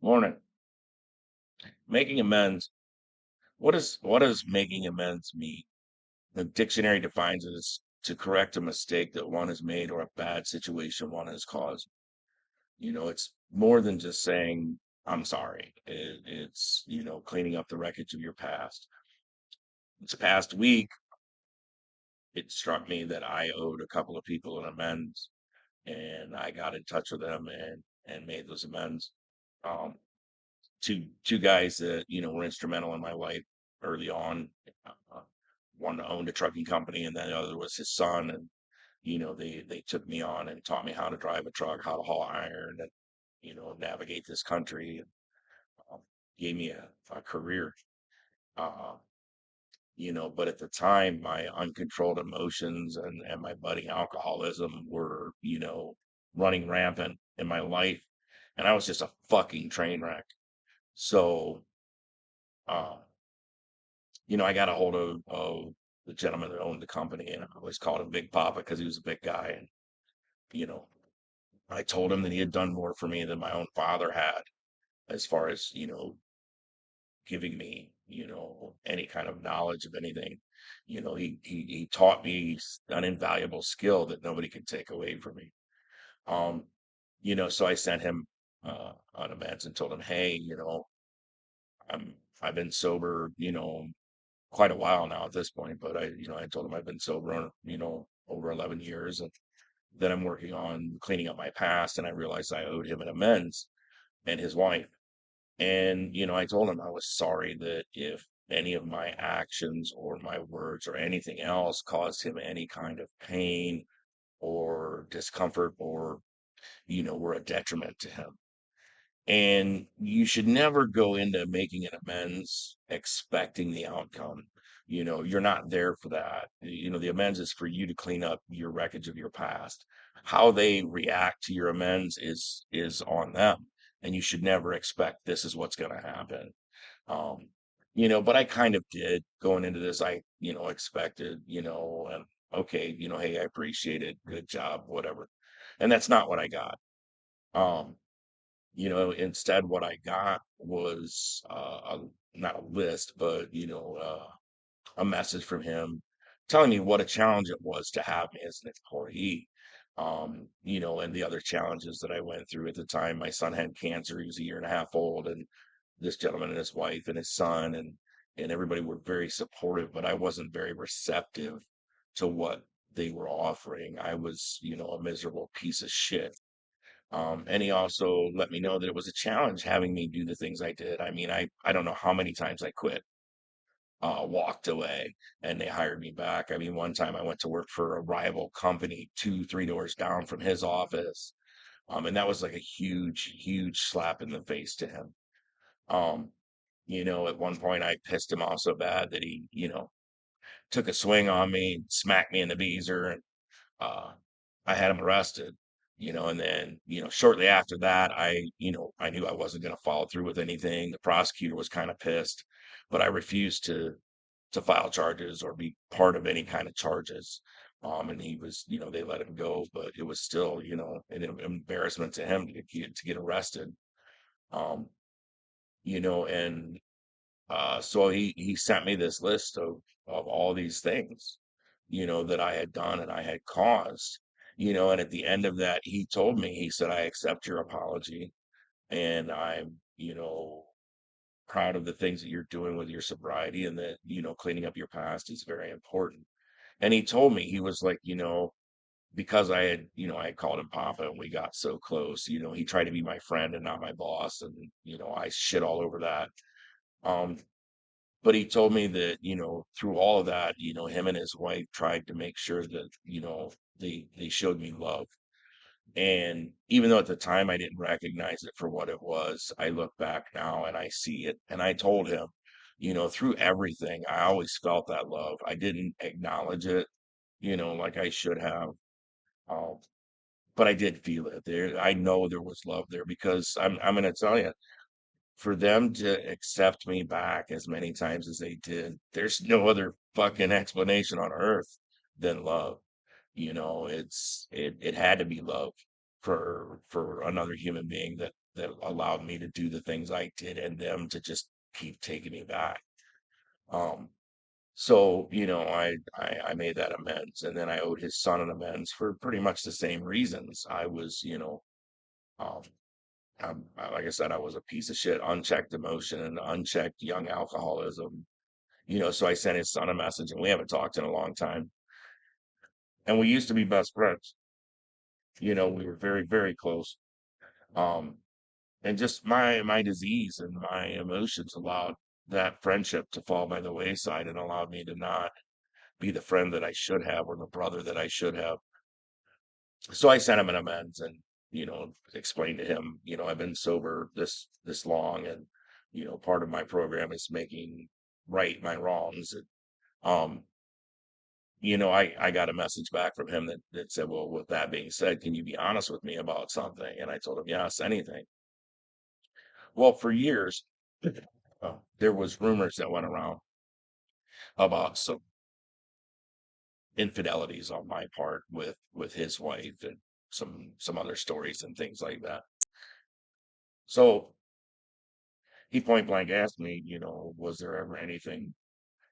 Morning. Making amends. What does making amends mean? The dictionary defines it as to correct a mistake that one has made or a bad situation one has caused. It's more than just saying I'm sorry. It's cleaning up the wreckage of your past. This past week, it struck me that I owed a couple of people an amends, and I got in touch with them and made those amends. Um, two guys that were instrumental in my life early on. Uh, One owned a trucking company, and then the other was his son. And they took me on and taught me how to drive a truck, how to haul iron, and navigate this country. And um, gave me a career. Uh, but at the time, my uncontrolled emotions and my budding alcoholism were running rampant in my life, and I was just a fucking train wreck. So. Uh, I got a hold of the gentleman that owned the company, and I always called him Big Papa because he was a big guy. And, you know, I told him that he had done more for me than my own father had, as far as, giving me, any kind of knowledge of anything. He taught me an invaluable skill that nobody can take away from me. Um, so I sent him on amends and told him, hey, I'm I've been sober, quite a while now at this point, but I told him I've been sober, over 11 years, and that I'm working on cleaning up my past. And I realized I owed him an amends and his wife. And, I told him I was sorry that if any of my actions or my words or anything else caused him any kind of pain or discomfort or, were a detriment to him. And you should never go into making an amends expecting the outcome. You're not there for that. The amends is for you to clean up your wreckage of your past. How they react to your amends is on them. And you should never expect this is what's going to happen. Um, but I kind of did going into this. I, expected, and okay, hey, I appreciate it. Good job, whatever. And that's not what I got. Um, instead what I got was not a list, but a message from him telling me what a challenge it was to have me as an employee. And the other challenges that I went through at the time. My son had cancer. He was a year and a half old, and this gentleman and his wife and his son and everybody were very supportive, but I wasn't very receptive to what they were offering. I was, a miserable piece of shit. And he also let me know that it was a challenge having me do the things I did. I mean, I don't know how many times I quit, walked away, and they hired me back. I mean, one time I went to work for a rival company, two, three doors down from his office. And that was like a huge, huge slap in the face to him. Um, at one point I pissed him off so bad that he, took a swing on me, smacked me in the beezer, and uh, I had him arrested, and then, shortly after that, I knew I wasn't going to follow through with anything. The prosecutor was kind of pissed, but I refused to file charges or be part of any kind of charges. And he was, they let him go, but it was still, an embarrassment to him to get arrested. Um, and so he sent me this list of all these things, that I had done and I had caused, and at the end of that, he told me, he said, I accept your apology, and I'm, proud of the things that you're doing with your sobriety, and that, cleaning up your past is very important. And he told me, he was like, because I had called him Papa and we got so close, he tried to be my friend and not my boss. And, I shit all over that. Um, but he told me that, through all of that, him and his wife tried to make sure that, they showed me love. And even though at the time I didn't recognize it for what it was, I look back now and I see it. And I told him, through everything, I always felt that love. I didn't acknowledge it, like I should have. Um, but I did feel it there. I know there was love there because I'm going to tell you, for them to accept me back as many times as they did, there's no other fucking explanation on earth than love. It had to be love for another human being that that allowed me to do the things I did and them to just keep taking me back. Um, so, I made that amends, and then I owed his son an amends for pretty much the same reasons. I was, um, like I said, I was a piece of shit, unchecked emotion and unchecked young alcoholism. So I sent his son a message, and we haven't talked in a long time. And we used to be best friends. We were very, very close. Um, and just my disease and my emotions allowed that friendship to fall by the wayside and allowed me to not be the friend that I should have or the brother that I should have. So I sent him an amends and, explained to him, I've been sober this long, and, part of my program is making right my wrongs. And, um, I got a message back from him that said, well, with that being said, can you be honest with me about something? And I told him, yes, anything. Well, for years, there was rumors that went around about some infidelities on my part with his wife and some other stories and things like that. So he point blank asked me, was there ever anything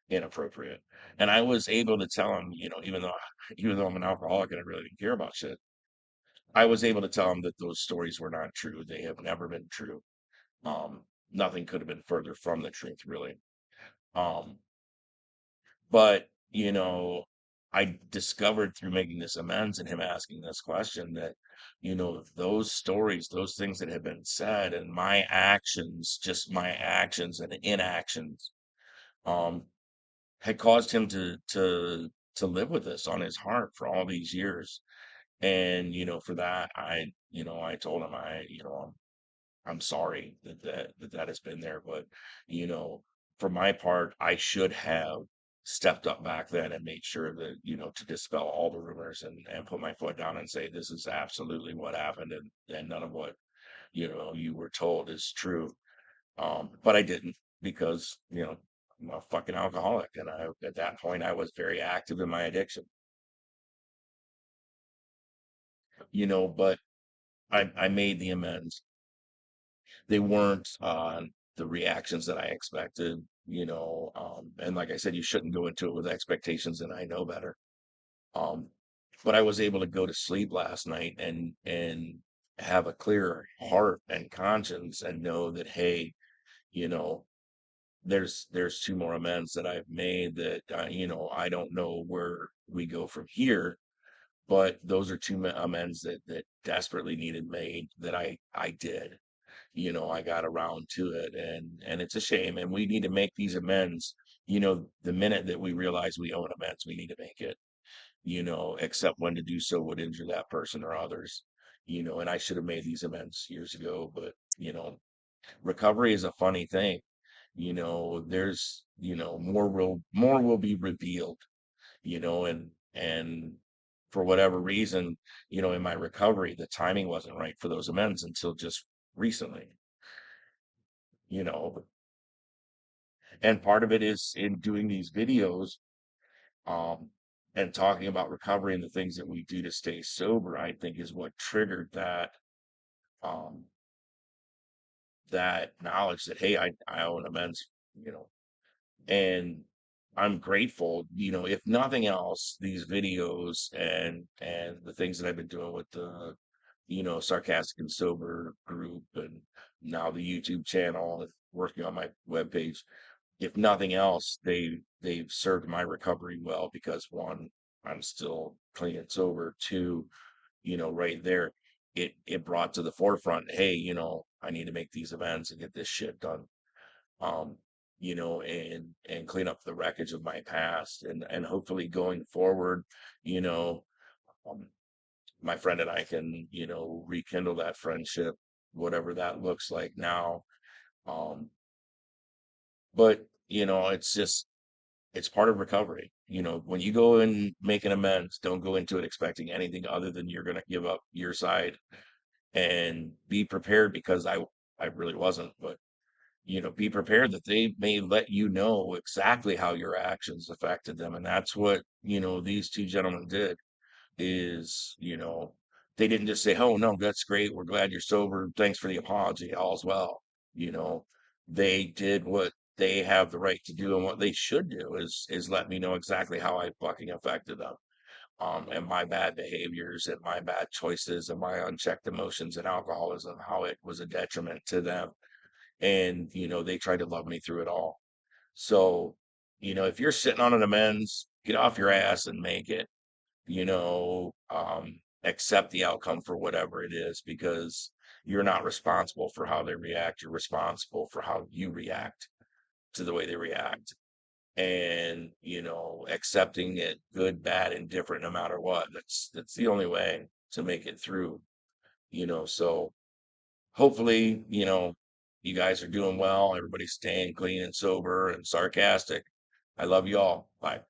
inappropriate? And I was able to tell him, even though I'm an alcoholic and I really didn't care about shit, I was able to tell him that those stories were not true. They have never been true. Nothing could have been further from the truth, really. Um, But, I discovered through making this amends and him asking this question that, those stories, those things that have been said and my actions, just my actions and inactions, um, had caused him to live with this on his heart for all these years. And, for that, I told him I'm sorry that has been there, but for my part, I should have stepped up back then and made sure that to dispel all the rumors and put my foot down and say this is absolutely what happened, and none of what you were told is true. But I didn't, because I'm a fucking alcoholic, and at that point I was very active in my addiction. But I made the amends. They weren't the reactions that I expected, and like I said, you shouldn't go into it with expectations, and I know better. Um, but I was able to go to sleep last night and have a clear heart and conscience and know that, hey, you know, there's two more amends that I've made that I don't know where we go from here, but those are two amends that desperately needed made that I did. I got around to it, and it's a shame, and we need to make these amends. The minute that we realize we owe an amends, we need to make it, except when to do so would injure that person or others. And I should have made these amends years ago, but recovery is a funny thing. There's, more will be revealed, and for whatever reason, in my recovery, the timing wasn't right for those amends until just recently, you know, and part of it is in doing these videos, um, and talking about recovery and the things that we do to stay sober, I think is what triggered um, that knowledge that, hey, I owe an amends, you know, and I'm grateful, if nothing else, these videos and the things that I've been doing with the, sarcastic and sober group, and now the YouTube channel, and working on my webpage. If nothing else, they've served my recovery well, because one, I'm still clean and sober. Two, right there, it brought to the forefront, hey, I need to make these events and get this shit done. Um, and clean up the wreckage of my past, and hopefully going forward, you know, um, my friend and I can, rekindle that friendship, whatever that looks like now. Um, but it's just it's part of recovery. When you go and make an amends, don't go into it expecting anything other than you're going to give up your side, and be prepared, because I really wasn't, but be prepared that they may let you know exactly how your actions affected them. And that's what, these two gentlemen did, is, they didn't just say, "Oh no, that's great. We're glad you're sober. Thanks for the apology. All's well." You know, they did what they have the right to do, and what they should do is let me know exactly how I fucking affected them. And my bad behaviors and my bad choices and my unchecked emotions and alcoholism, how it was a detriment to them. And, they tried to love me through it all. So, if you're sitting on an amends, get off your ass and make it, accept the outcome for whatever it is, because you're not responsible for how they react. You're responsible for how you react to the way they react. And, accepting it, good, bad, indifferent, no matter what. That's the only way to make it through, so hopefully, you guys are doing well. Everybody's staying clean and sober and sarcastic. I love you all. Bye.